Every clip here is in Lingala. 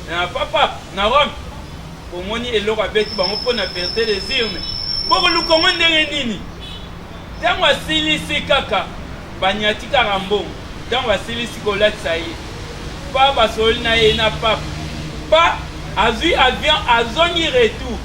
na papa na Rome komoni eloko abeti bango mpona vérité des urnes bokolukongo ndenge nini ntango asilisi kaka banyati kaka mbongo ntango asilisi kolatisa ye pa basoli na ye na papa pa azwi avion azongi retour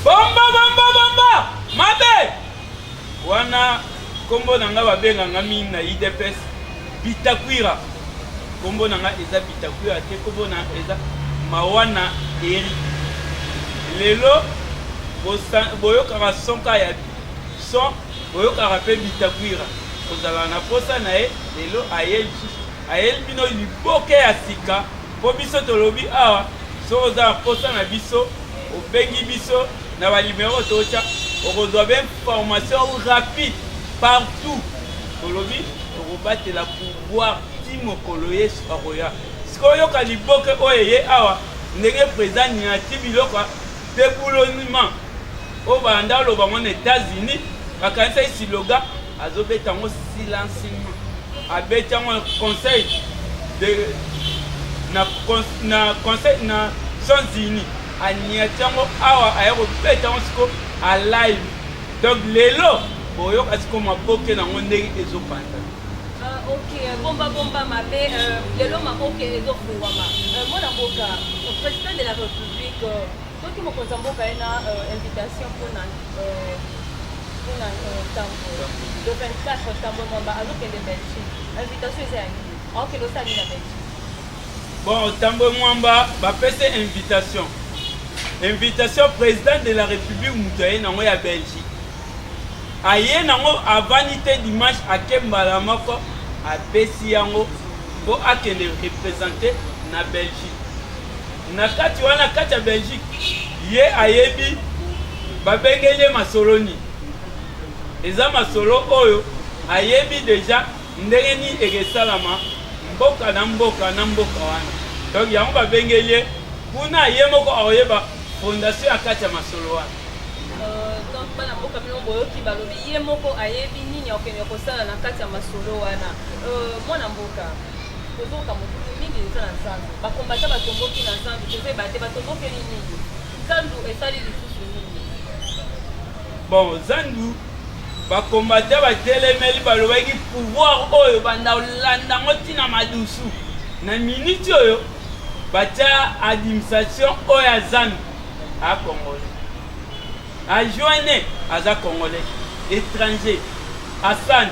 bomba mabe wana kombo nanga babenganga mingi na IDPS Bitakwira kombo nanga eza Bitakwira te kombo na eza Mawana Eri lelo boyokaka sonka ya son boyokaka pe Bitakwira kozala na posa na ye lelo ayeli bino liboke ya sika po biso tolobi awa so oza na posa na biso obengi biso na balimero tocha okozwa information rapide partout tolobi tokobatela pouvoir ti mokolo yesu akoya sikoyoka liboke oyo ye awa ndenge président niati biloko déboulonnement oyo banda oloba ngo na États-Unis bakanisa isiloga azobeta yango silencement abeti yango conseil na conseil na Nations-Unies aniati yango awa aya kobeta yango siko a live donc lelo boyoka siko maboke nango ndenge ezopanda. Ok, bomba mabe lelo maboke ezofungwama mwana mboka président de la République soki mokonzi ya mboka ye na invitation mpona ntango le 24 ntango mwamba azokende Belgique invitation eza ya nini aokende osali na Belgique. Bon ntango mwamba bapese invitation président de la République mutu aye nango ya Belgique aye nango avandi te dimanche ake mbala moko apesi yango mpo akende représente na Belgique na kati wana kati ya Belgique ye ayebi babengeli ye masolo nini eza masolo oyo ayebi deja ndenge nini ekesalama mboka na mboka wana donc yango babengeli ye kuna ye moko akoyeba fondation ya kati ya masolo wana. Donc bana mboka bino boyoki balobi ye moko ayebi nini akokende kosala na kati ya masolo wana mwana mboka tozoka motutu mingi eza na nzambe bakombata batomboki na nzambe tozoyeba te batombokeli nini nzambe esali lisusu nini. Bon zandu bakombata batelemeli balobaki pouvoir oyo banda olanda ngo ntina madusu na miniti oyo batia administration oyo ya zandu a congolais ajoine aza congolais étranger Hassan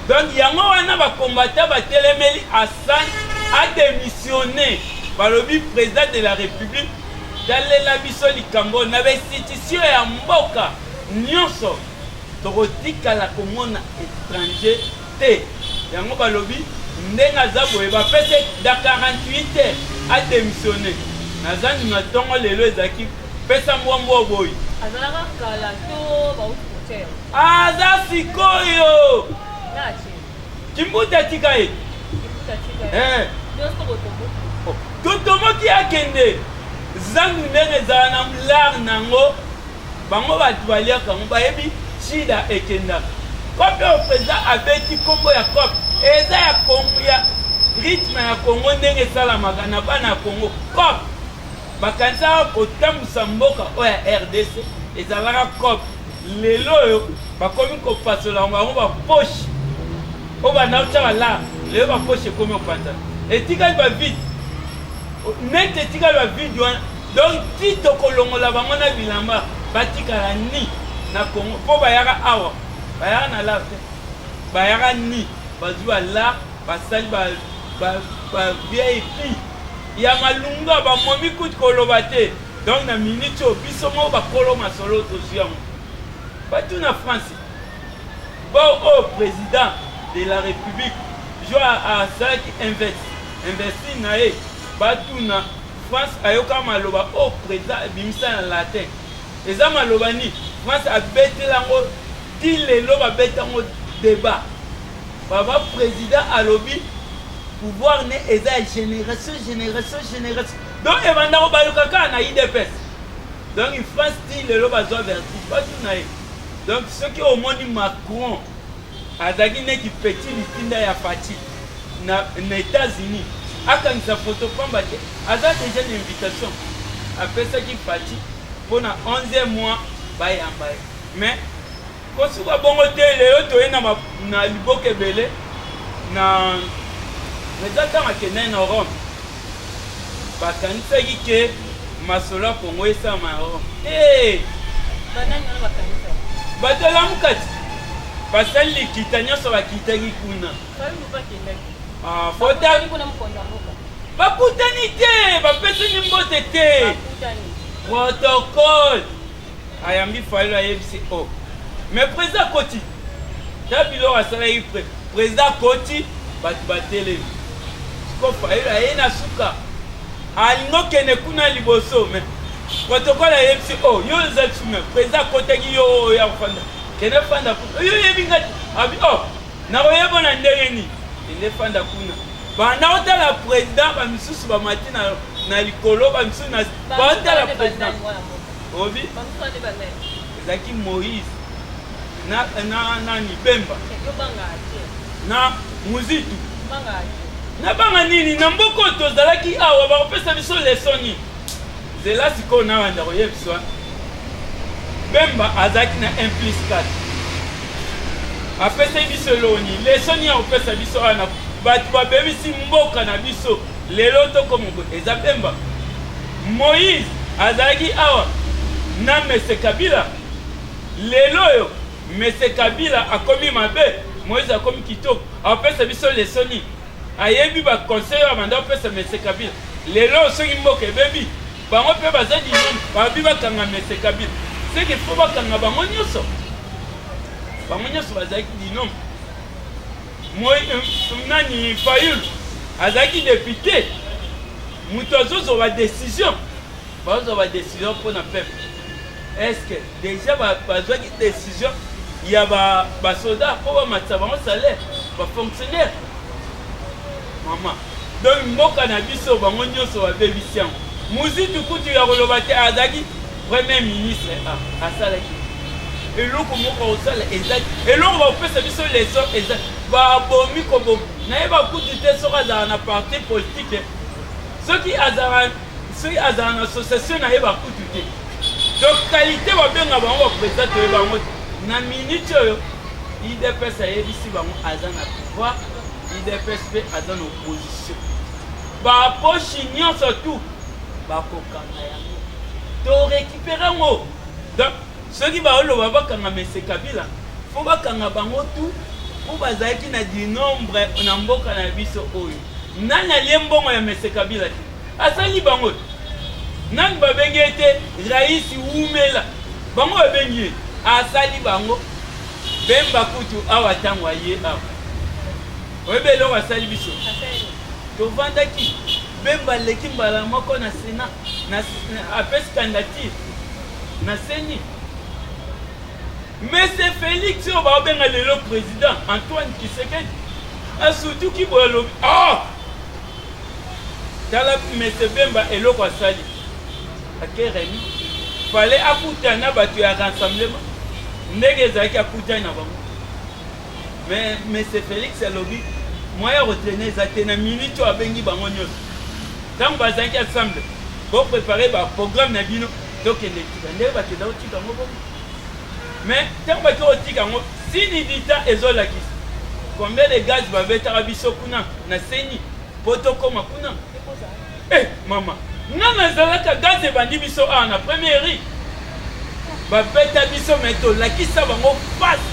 donc yango wana bakombata batelemeli Hassan a démissionné balobi président de la République dalela biso likambo na institution ya mboka nyonso tokotikala komona étranger te yango balobi ndenge aza boye bapese da 48 heures a démissionné nazangi na ntongo lelo ezalaki pesa mbwambwa boye azalaka kala to bauti kotere aza sikoyo kimbuta atika ye totomoki akende zangu ndenge ezala na lare nango bango bato baliaka ngo bayebi shida ekendaka kope oyo président abeti kombo ya cope eza ya rythme ya Congo ndenge esalamaka na bana ya Congo cope bakanisa kotambusa mboka oyo ya RDC ezalaka cope lelo oyo bakomi kopasola bango baposhe oyo banauta balare lelo baposhe ekomi opanzana etikali bavide nete tika ba video donc ti tokolongola bango na bilamba batikala ni na Congo po bayaka awa bayaka na la bayaka ni bazwa la basali ba VIP ya malunga ba momi kuti koloba te donc na minute biso mo ba kolo masolo to ziam batu na France bon au président de la République jo a ça qui investi na e batu na France ayoka maloba au président bimisa na latin eza maloba ni France a betelango ti lelo ba betango débat baba président alobi pouvoir ne eza génération donc ebanda ko bayoka ka na IDPS donc France ti lelo bazwa vertige batu na e donc ceux qui au monde Macron azaki ne ki petit litinda ya Fati na États-Unis akangisa photo pamba te aza déjà une invitation après ça qui Fati pour na 11e mois bayamba mais ko suka bongo te lelo to na liboke belé na président akene na Rome bakanisaki ke masolo Congo esama Rome banani wana bakanisa batela mukati basali likita nyonso bakitaki kuna bakutani te bapesani mbote te protocole ayambi fayelo ayebisi o mais président koti ta biloko asalaki président koti bato batelemi siko fayelo aye na suka alingi okende kuna liboso mais protocole ayebisi o yo eza sume président kotaki yo oya kofanda kende fanda kuna yo yebi ngati abi o nakoyeba na ndenge nini kende fanda kuna banda otala président bamisusu bamati na likolo bamisusu baotala président obi ezalaki Moïse nani Bemba na Muzitu na banga nini na mboko tozalaki awa bakopesa biso leson nini zela sikoyo na banda koyebiswa Bemba azalaki na 1+4 apesaki biso loni leson nini akopesa biso wana bato babebisi mboka na biso lelo tokomo eza Bemba. Moïse azalaki awa na Mese Kabila lelo yo Mese Kabila akomi mabe Moïse akomi kitoko apesa biso lesoni ayebi ba conseil abanda apesa Mese Kabila lelo soki mboka ebebi bango mpe bazadi nini babi bakanga Mese Kabila seke fo bakanga bango nyonso bazalaki dinom nani Fayulu azalaki député moto azozwa décision pour na peuple est-ce que déjà bazwaki décision ya basoda po bamatisa bango salaire bafonctionnaire mama donc mboka na biso bango nyonso babebisi yango Muzitu kutu ya koloba te azalaki premier ministre asalaki eloko moko osala ezali eloko bakopesa biso leson ezali babomi kobomi nayeba kutu te soki azala na parti politique soki azala na association nayeba kutu te donc qualité babenga bango baprésident toyeba bango te na minute oyo IDPS ayebisi bango aza na pouvoir IDPS mpe aza na opposition baposhi nyonso tu bakokanga yango torécupere yango donc soki baoloba bakanga Mese Kabila fo bakanga bango tu po bazalaki na dinombre na mboka na biso oyo nani alie mbongo ya Mese Kabila te asali bango nani babengi ete Raisi Wumela bango babengi ye asali bango Bemba kutu awa ntango aye awa oyebi eloko asali biso tovandaki Bemba leki mbala moko na Sénat apesi candidature na seni Mese Félix oyo baobenga lelo président Antoine Tshisekedi asutuki boye alobi tala Mese Bemba eloko asali akeremi fale akutana bato ya rassemblement ndenge ezalaki akutani na bango mais Mese Félix alobi moya ya kotraine eza te na minute oyo abengi bango nyonso ntango bazalaki ensemble boprépare baprogramme na bino tokende tika ndenge bakenda kotika yango bongo mais ntango baki kotika yango sini dita ezolakisa combien de gaz babetaka biso kuna na seni po tokoma kuna Eh, maman, nga nazalaka gaz ebandi biso awa na première ri. Babeta biso meto lakisa bango passe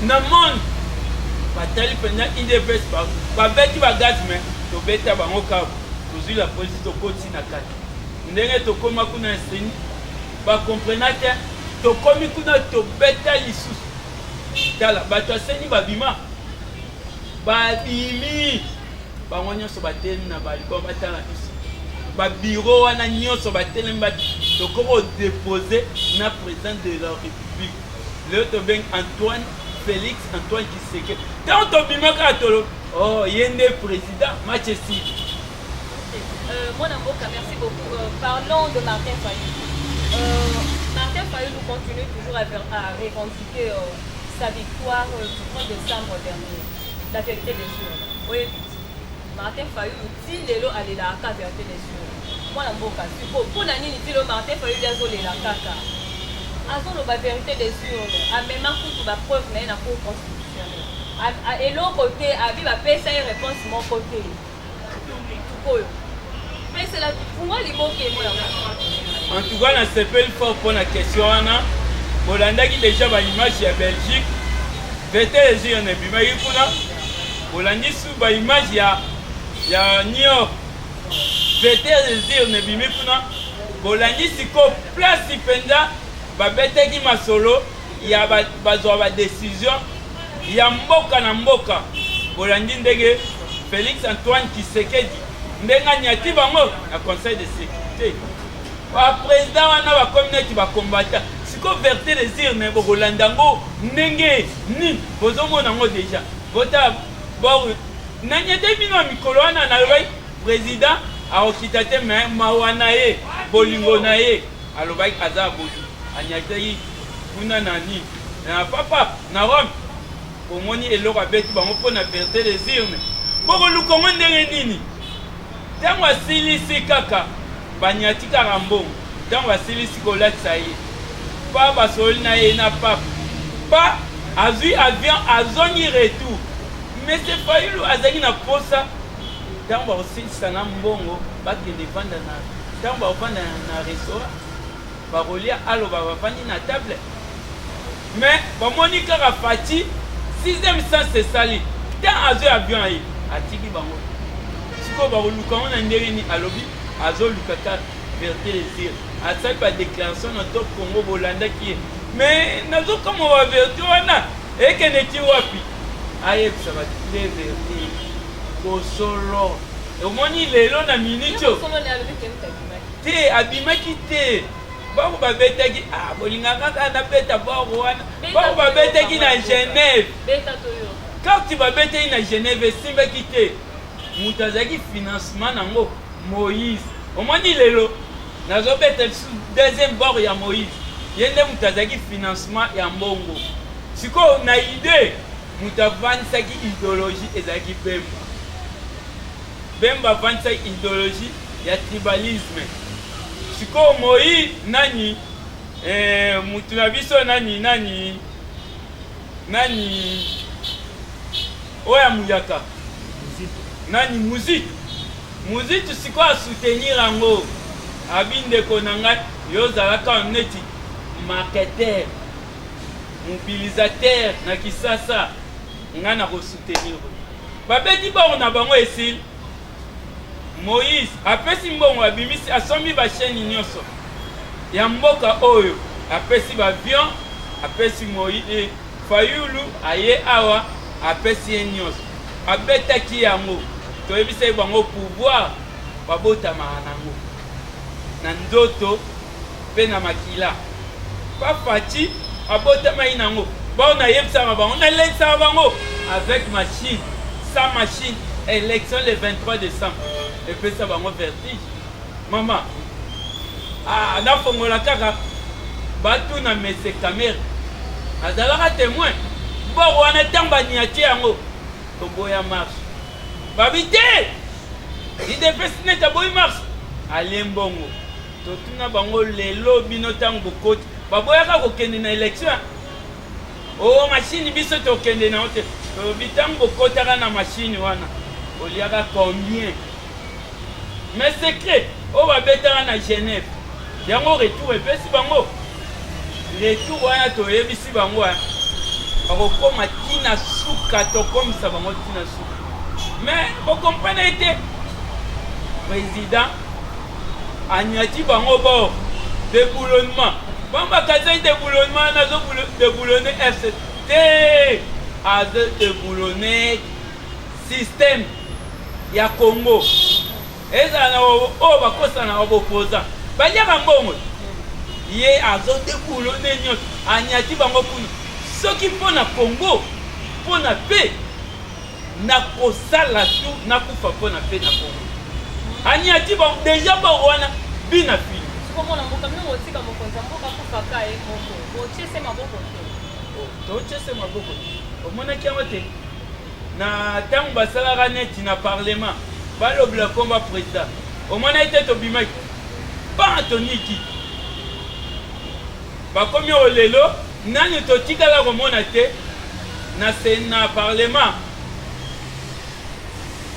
na monde. Batali pena indepes ba babeti ba gaz me to beta bango ka tozui la police to koti na kati. Ndenge to koma kuna seni ba comprenate to komi kuna to beta lisusu. Tala bato seni babima. Babimi bango nyonso bateli na baliko batala biso. Ba bureau wana nyonso bateli mbati to ko déposer na président de la République. Le to ben Antoine Félix Antoine Tshisekedi. Tant to bimaka tolo oh yende président Manchester. Mon avocat, merci beaucoup. Parlons de Martin Fayulu. Martin Fayulu continue toujours à revendiquer sa victoire du 3 décembre dernier. La vérité des urnes. Oui, Martin Fayulu, si l'élo allait la vérité des urnes. Mon avocat, pour la nini, si le Martin Fayulu a la caca. Azon la vérité des urnes. A même un coup de la preuve, mais la cour constitutionnelle. Et l'autre côté, a vu la paix, ça y réponse mon côté. Mais c'est là pour moi les mots qui est en tout cas, on s'appelle fort pour la question. Bolanda qui déjà va image à Belgique. Vete les yeux en ebima yikuna. Bolandi sous ba image ya New York. Vete les yeux en ebima yikuna. Bolandi siko place ipenda ba bete ki masolo ya bazwa ba décision ya mboka na mboka. Bolandi ndege Félix Antoine Tshisekedi. Ndenga nyati bango na conseil de sécurité. Ba président wana ba communauté ba combattant. Siko verté les urnes bo Rolandango ndenge ni bozomona ngo déjà. Vota bo na nyete bino mikolo wana na lobai président a okitate mawana ye bolingo na ye alobai kaza boju. Anyate yi kuna nani na papa na Rome. Omoni eloko abeti bango pona verté les urnes. Boko lukongo ndenge nini? Tango asilisi kaka banyati kaka mbongo tango asilisi kolatisa ye pa basoli na ye na papa pa azwi avion azongi retour mais c'est Fayulu azali na posa tango bakosilisa na mbongo bakende vanda na tango bakofanda na restaurant bakolia aloba bafandi na table mais bamoni kaka fati 6e sens esali tan azwi avion ye atiki bango siko bakoluka ngo na ndenge ni alobi azolukaka verté les yeux asali badéclaration na top Congo bolandaki ye mais nazokoma baverté wana ekendeki wapi ayebisa batile verté kosolo omoni lelo na minute te abimaki te bako babetaki bolingaka kaka nabeta boko wana bako babetaki na Genève kati babetaki na Genève esimbaki te moto azalaki financement nango Moïse omoni lelo nazobeta deuxième bord ya Moïse ye nde moto azalaki financement ya mbongo sikoyo na ide moto avandisaki idéologie ezalaki bemba avandisaki idéologie ya tribalisme sikoyo Moïse nani moto na biso nani oya muyaka nani muzitu siko a soutenir yango abindeko na ngai yozalaka neti marketeur mobilisateur na kisasa ngai na kosoutenir babeti bongo na bango esili Moïse apesi mbongo abimisi asombi bachaine nyonso ya mboka oyo apesi bavion apesi Moïse Fayulu aye awa apesi ye nyonso abetaki yango toyebisa bango pouvoir babotamaka nango na ndoto mpe na makila papati abotamaki nango bao nayebisaka bango nalekisaka bango avec machine sans machine élection le 23 décembre epesa bango vertige mama nafongola kaka batuna mese camere azalaka témoin boko wana ntango baniatie yango toboya marche babi te idepesi neti aboyi marche alie mbongo totuna bango lelo bino ntango bokoti baboyaka kokende na élection o mashine biso tokende na te tobi ntango bokotaka na mashine wana oliaka combien mais secret oyo babetaka na Genève yango retour epesi bango retour wana toyebisi bango wana bakokoma tina suka tokomisa bango tina suka mais bokomprene ete président anyati bango bord déboulonnement bambakazai déboulonnement nazo déboulonner FCT azo déboulonner système ya Congo ezala na oyo bakosana na bopoza baliaka mbongo ye azo déboulonner nyonso anyati bango kuna soki mpo na Congo mpo na paix nakosala tu nakufa mpo na paix na Congo anyati bango déjà bango wana bina fini komona mboka mino otika mokonzi ya mboka kufaka ye moko otiese maboko te totiese maboko omonaki yango te na ntango basalaka neti na parlement balobela komba président omonaki te tobimaki pa antoniki bakomi oyo lelo nani totikala komona te na parlement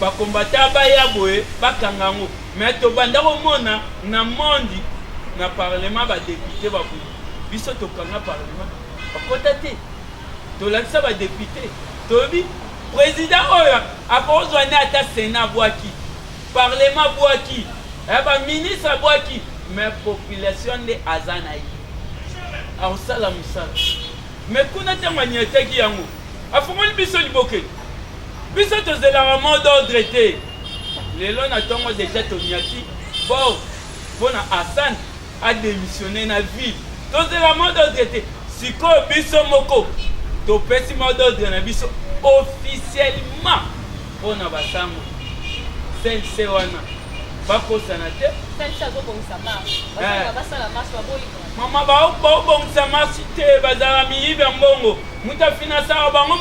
bakombata baya boye bakanga yango mais tobanda komona na mondi na parlement badepute babuyi biso tokanga parlement bakota te tolakisa badepute toyebi président oyo akozwa ne ata sénat abwaki parlement abwaki baministre abwaki mais population nde aza na ye akosala mosala mais kuna ntango anyetaki yango afungoli biso libokeli biso tozelaka mot d'ordre te lelo na ntongo deja toniaki bo mpona Hassan adémissionné na ville tozela mot d'ordre te sikoyo biso moko topesi mot d'ordre na biso officiellement mpona basango CNC wana bakosana te mama baobongisa marche te bazala miyibi ya mbongo mutu afinasaka bango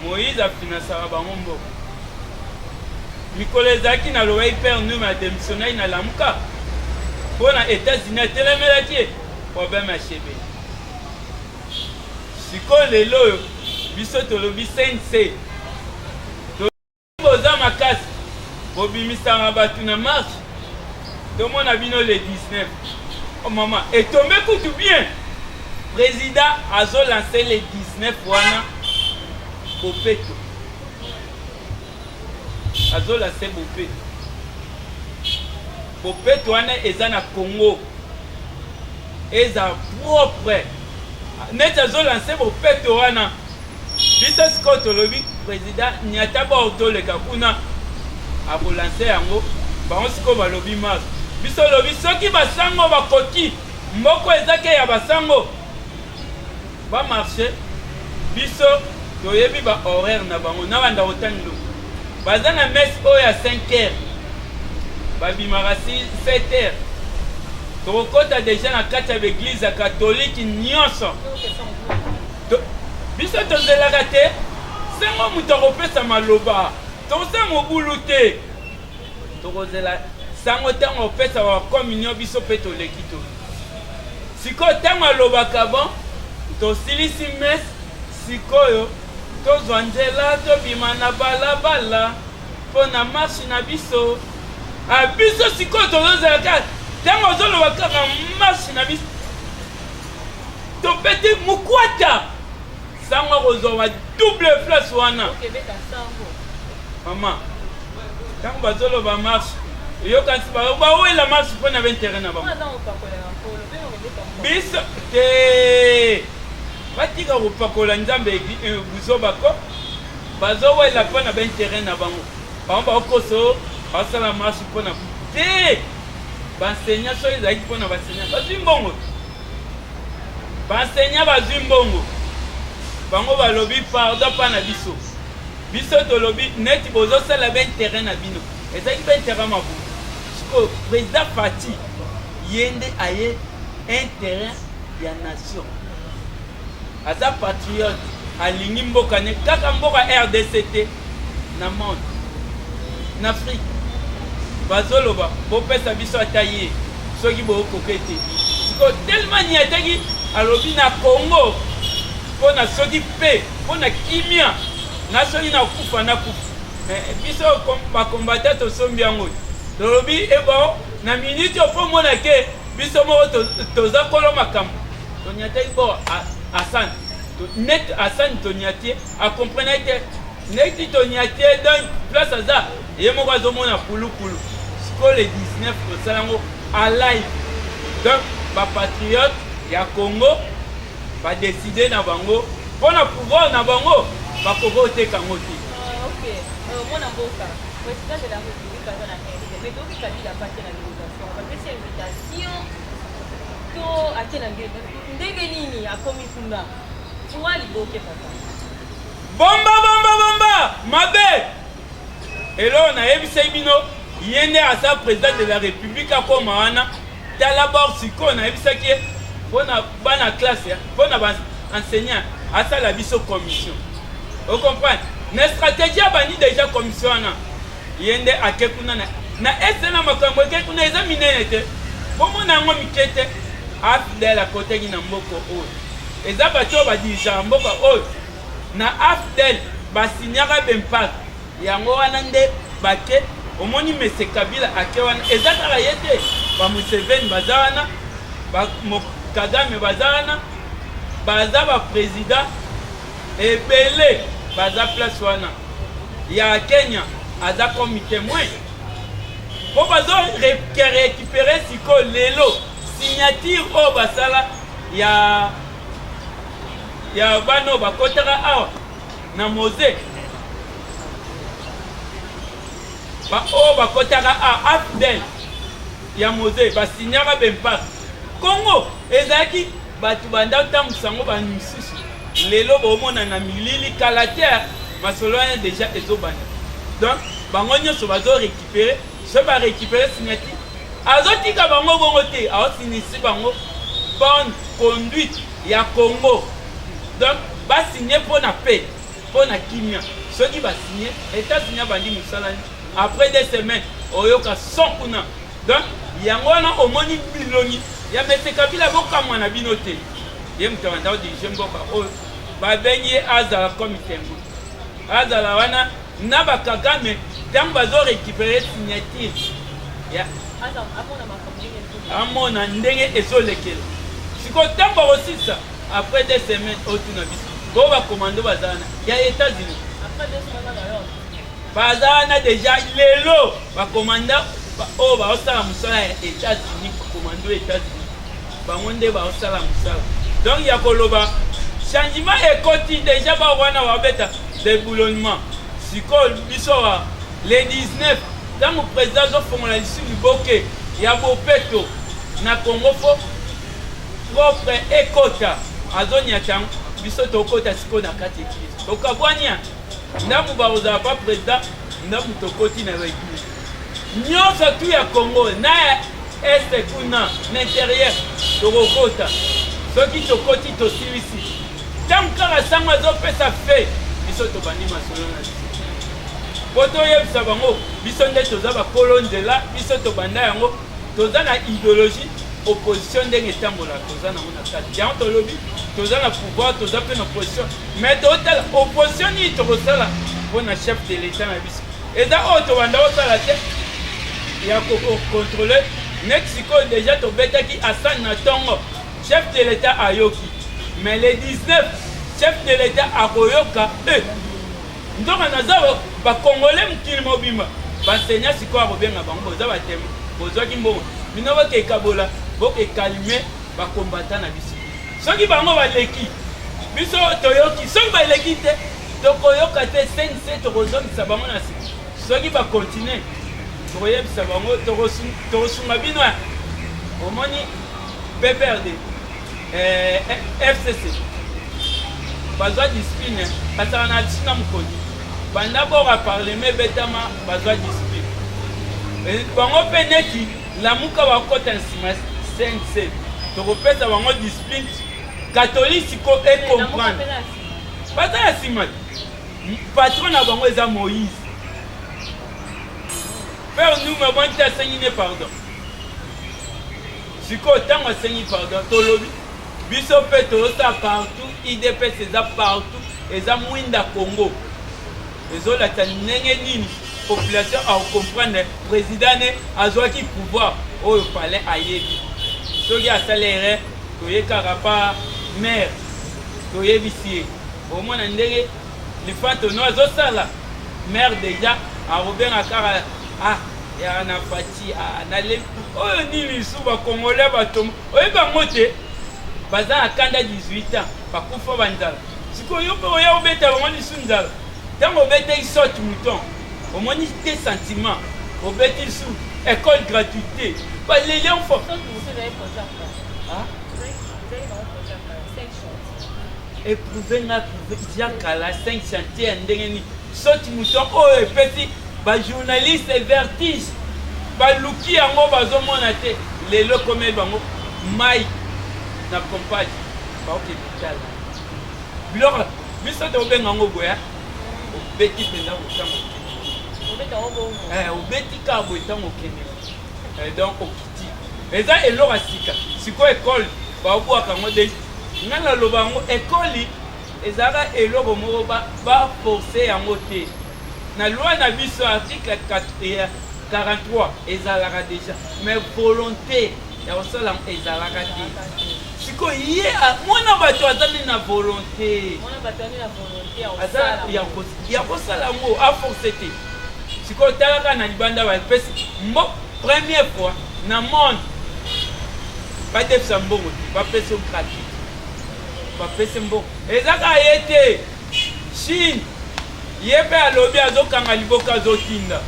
Moïse afinasaka bango mbongo mikolo ezalaki na lowa hyper nume adémissionnai na lamuka mpona États-Unis atelemelaki ye problème ya shebeli sikoyo lelo oyo biso tolobi CNC boza makasi bobimisaka bato na marche tomona bino le 19 oh mama etombe kutu bien président azolance le 19 wana bopeto azolance bopeto wana eza na Congo eza propre neti azolance bopeto wana biso sikoyo tolobi président nyata baotoleka kuna akolanse yango bango sikoyo balobi mars biso lobi soki basango bakoki mboko ezake ya basango bamarshe biso toyebi bahoraire na bango na banda otangilo baza na messe oyo ya 5h babimaka 7h tokokota deja na kati ya baeglize ya katolike nyonso biso tozelaka te sango moto akopesa maloba tokosa mobulu te tokozela sango ntango opesa bakominio biso mpe toleki to sikoyo ntango alobaka bon tosilisi mese sikoyo tozwa nzela tobima na balabala mpo na marshe na biso biso sikoyo tozozela kaka ntango ozoloba kaka marshe na biso topete mokwata sango akozwa double place wana mama ntango bazoloba marshe eyokanisi bawela marshe mpo na baintere na bango biso te batika kopakola nzambe buzobako bazowela mpo na baintere na bango bango baokoso basala marshe mpo na te bansenya soki ezalaki mpo na basenya bazwi mbongo bansenya bazwi mbongo bango balobi pardon mpa na biso biso tolobi neti bozosala baintere na bino ezalaki baintere mabulu sikoyo président Fati ye nde aye intérêt ya nation aza patriote alingi mboka ne kaka mboka RDC te na monde na Afrique bazoloba bopesa biso ata ye soki bokoka ete sikoyo tellement niataki alobi na Congo mpo na soki mpe mpo na kimia na soki nakufa nakufa biso bakombata tosombi yango tolobi ebo na minute opo mona ke biso moko toza kolo makambo toniataki bo Hassan net Hassan toniatie acomprendre te neti toniatie donc place aza ye moko azomona pulupulu siko le 19 tosala yango a live donc bapatriote ya Congo badeside na bango mpona pouvoir na bango bakoki oteka yango te. Mwana mboka président de la République aza na RDC mais toki Kabila apate na délégation bapesi invitation to ake na ndenge nini akomi kuna mwa liboke papa bomba mabe elo nayebisai bino ye nde aza président de la République akoma wana tala bor sikoyo nayebisaki ye mpona bana classe mpona baenseignant asala biso commission ocomprendre na stratégie abandi déjà commission wana ye nde ake kuna na ese na makambo eke kuna eza minene te bomona yango mike te afdel akoteki na mboka oyo eza bato oyo badirigaka mboka oyo na afdel basinyaka bempak yango wana nde bake omoni mese Kabila ake wana eza kaka ye te bamuseveni baza wana Kagame baza wana baza baprésident ebele baza place wana ya Kenya aza comme témoin po bazo récupérer siko lelo signature oyo basala ya bano bakotaka awa na mose oyo bakotaka awa afdel ya mose basinyaka bempak Congo ezalaki bato banda otambwisa yango bamisusu lelo bomona na milili kala te masolo wana déjà ezobanda donc bango nyonso bazorécupérer so barécupérer signature azotika bango bongo te aosinisi bango bonne conduite ya Congo donc basigné mpona paix mpona kimia soki basigné États-Unis abandi mosala après 2 semaines oyoka son kuna donc yango wana omoni bilongi ya mese Kabila bokamwa na bino te ye moto abanda odirige mboka oyo babengi ye azala comme témoin azala wana na bakagame ntango bazorécupérer signature amona ndenge ezolekela siko ntango bakosisa après 2 semaines otuna biso bo bakomando baza wana ya États-Unis baza wana déjà lelo bakomanda oyo baosala mosala ya États-Unis bakomando États-Unis bango nde baosala mosala donc ya koloba changement ekoti déjà ba wana babeta déboulonnement sikoyo biso le 19 ntango président azofongola lisu liboke ya bopeto na Congo fo propre ekota azoniata yango biso tokota sikoyo na kati église tokabwania ndambu bakozala pa président ndambu tokoti na baéglise nyonso tu ya Congo na este kuna na intérieur tokokota soki tokoti tosilisi ntango kaka sango azopesa fe biso tobandi masolo na biso po toyebisa bango biso nde toza bakolo nzela biso tobanda yango toza na idéologie opposition ndenge etambola toza nango na kati yango tolobi toza na pouvoir toza mpe na opposition mais totala opposition nini tokosala mpona chef de l'état na biso eza oyo tobanda kosala te ya kocontrôle neti sikoyo déjà tobetaki Hassan na ntongo chef de l'état ayoki mais le 19 chef de l'état akoyoka ntonga naza bakongole mokili mobimba banseignant sikoyo akobenga bango boza batema bozwaki mbongo bino bokekabola bokekalime bakombata na biso soki bango baleki biso toyoki soki baleki te tokoyoka te sense tokozongisa bango na sika soki bakontinue tokoyebisa bango tokosunga bino omoni PPRD FCC bazwa discipline basala na tina mokoni banda boka parlement betama bazwa discipline bango mpe neti lamuka bakota nsima CNC tokopesa bango discipline catholique siko ecomprendre baza na nsima patron na bango eza Moïse père nume bonti asengi ne pardon sikoyo ntango asengi pardon tolobi biso mpe tozosala partout IDPS eza partout eza mwinda Congo ezolata ndenge nini population akomprendre président ne azwaki pouvoir oyo palais ayebi soki asala erreur toyekaka pa maire toyebisi ye omona ndenge lifantono azosala maire déjà akobenga kaka ya na fati nalebi oyo nini lisu bakongolais bato oyeba yango te baza na kanda 18 ans bakufa banzala sikoyo mpe oya obeta bango lisu nzala ntango obetaki sorte mouton omoni te sentiment obeti lisu école gratuité baleli enfant éprouve nga ya kala 5 chantier ya ndenge nini sorte mouton oyo epesi bajournaliste vertige baluki yango bazomona te lelo komeli bango mai na compagne baoke bitala biloko biso tobenga yango boya obeti mpenza kotango obeti kaka boye ntango okende donc okiti eza eloko ya sika sikoyo ekole babwaka yango de nga naloba yango ekoli ezalaka eloko moko baforce yango te na loi na biso article 43 ezalaka déjà mais volonté ya kosala yango ezalaka te sikoyo ye mwana bato azali na volonté ya kosala yango aforce te sikoyo talaka na libanda bapesi mbo première fois na monde badefisa mbongo te bapesi o gratuit bapesi mbongo ezaka ye te chine ye mpe alobi azokanga liboka azotinda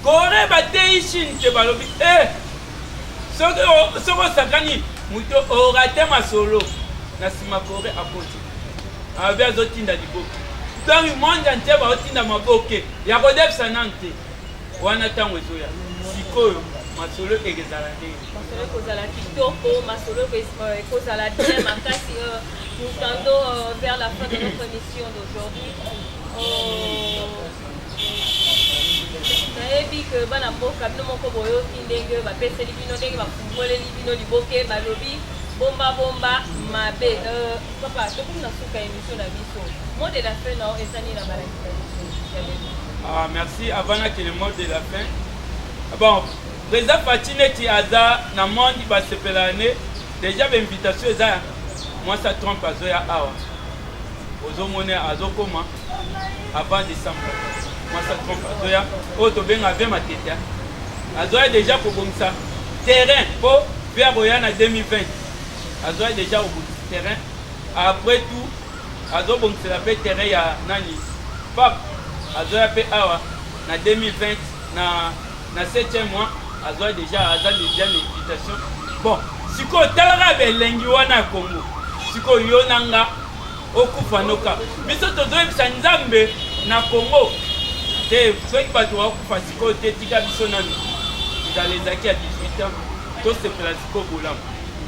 kore bateyi chine te balobi soki osakani moto orate masolo na nsima kore akoti alobi azotinda liboka donc monde entier baotinda maboke ya kodefisa nanu te wana ntango ezoya sikoyo masolo ekezala ndenge masolo ekozala kitoko masolo ekozala bien makasi nous tendons vers la fin de notre émission d'aujourd'hui nayebi ke bana mboka bino moko boyoki ndenge bapeseli bino ndenge bafungoleli bino liboke balobi bomba mabe papa tokomi na suka émission na biso mot de la fin nao ezani na balakisa biso merci avant que le mot de la fin bon président Fati neti aza na monde basepela ne déjà bainvitation eza mwasi Trump azoya awa ozomona azokoma avant décembre mwasi Trump azoya oyo tobenga ave mateta azoya déjà kobongisa terrain mpo mpe akoya na 2020 azoya déjà kobongisa terrain après tout azobongisela mpe terrain ya nani pape azoya mpe awa na 2020 na 7e mois azoya déjà aza déjà l'invitation bon sikoyo talaka belengi wana ya Congo sikoyo yo nanga okufa noka biso tozoyebisa nzambe na Congo te soki bato bakufa sikoyo te tika biso nanu nzala ezalaki ya 18 ans tosepela sikoyo bolamu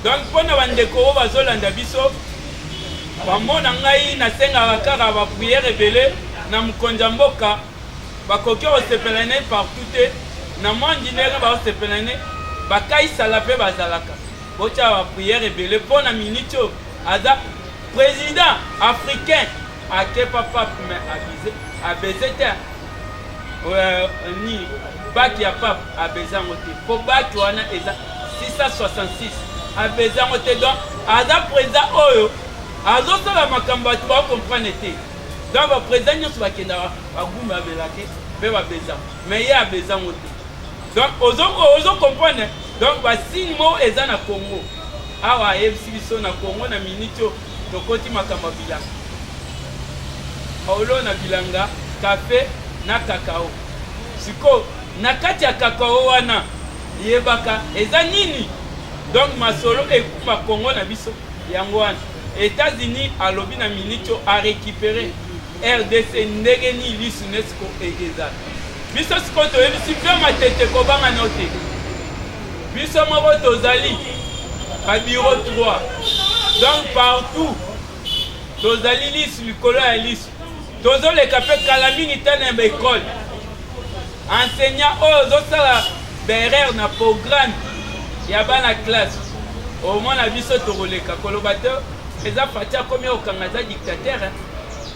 donc mpona bandeko oyo bazolanda biso bamona ngai nasengaka kaka bapriere ebele na mokonzi mboka bakoki kosepela ne partout te na mondi ndenge bakosepela ne bakaisala mpe bazalaka botya bapriere ebele mpo na miniti oyo aza président africain akepa pape me abeze te ni baki ya pape abeze yango te mpo baki wana eza 666 abeze yango te donc aza président oyo azosala makambo bato bakomprendre te donc baprésident nyonso bakendaka bagumba abelake mpe babeza mais ye abeza yango te donc ozokomprendre donc basigne mo eza na Congo awa ayebisi biso na Congo na miniti oyo tokoti makambo ya bilanga olo na bilanga kafe na kakao siko na kati ya kakao wana yebaka eza nini donc masolo ekuma Congo na biso yango wana États-Unis alobi na miniti oyo arécupéré RDC ndenge ni lisu UNESCO egeza biso siko toyebisi mpe matete kobanga no te biso moko tozali babiro 3 donc partout tozali lisu likolo ya lisu tozoleka mpe kala mingi te na baekole enseignant oyo ozosala berere na programme ya bana classe omona biso tokoleka koloba te eza Fati akomi okanga aza dictateur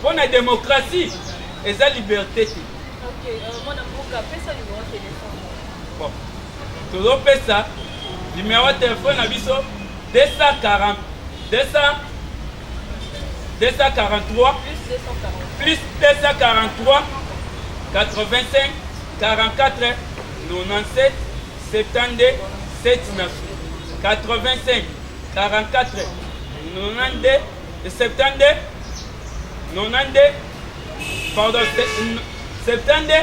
Pour la démocratie, et la liberté. Ok, mon amour, pesa numéro de téléphone. Bon, tout le pesa, numéro de téléphone, abisso 240, 243, Plus 240. plus 243, 85, 44, 97, 72, 79, 85, 44, 92, 72, 92, pardon, 72,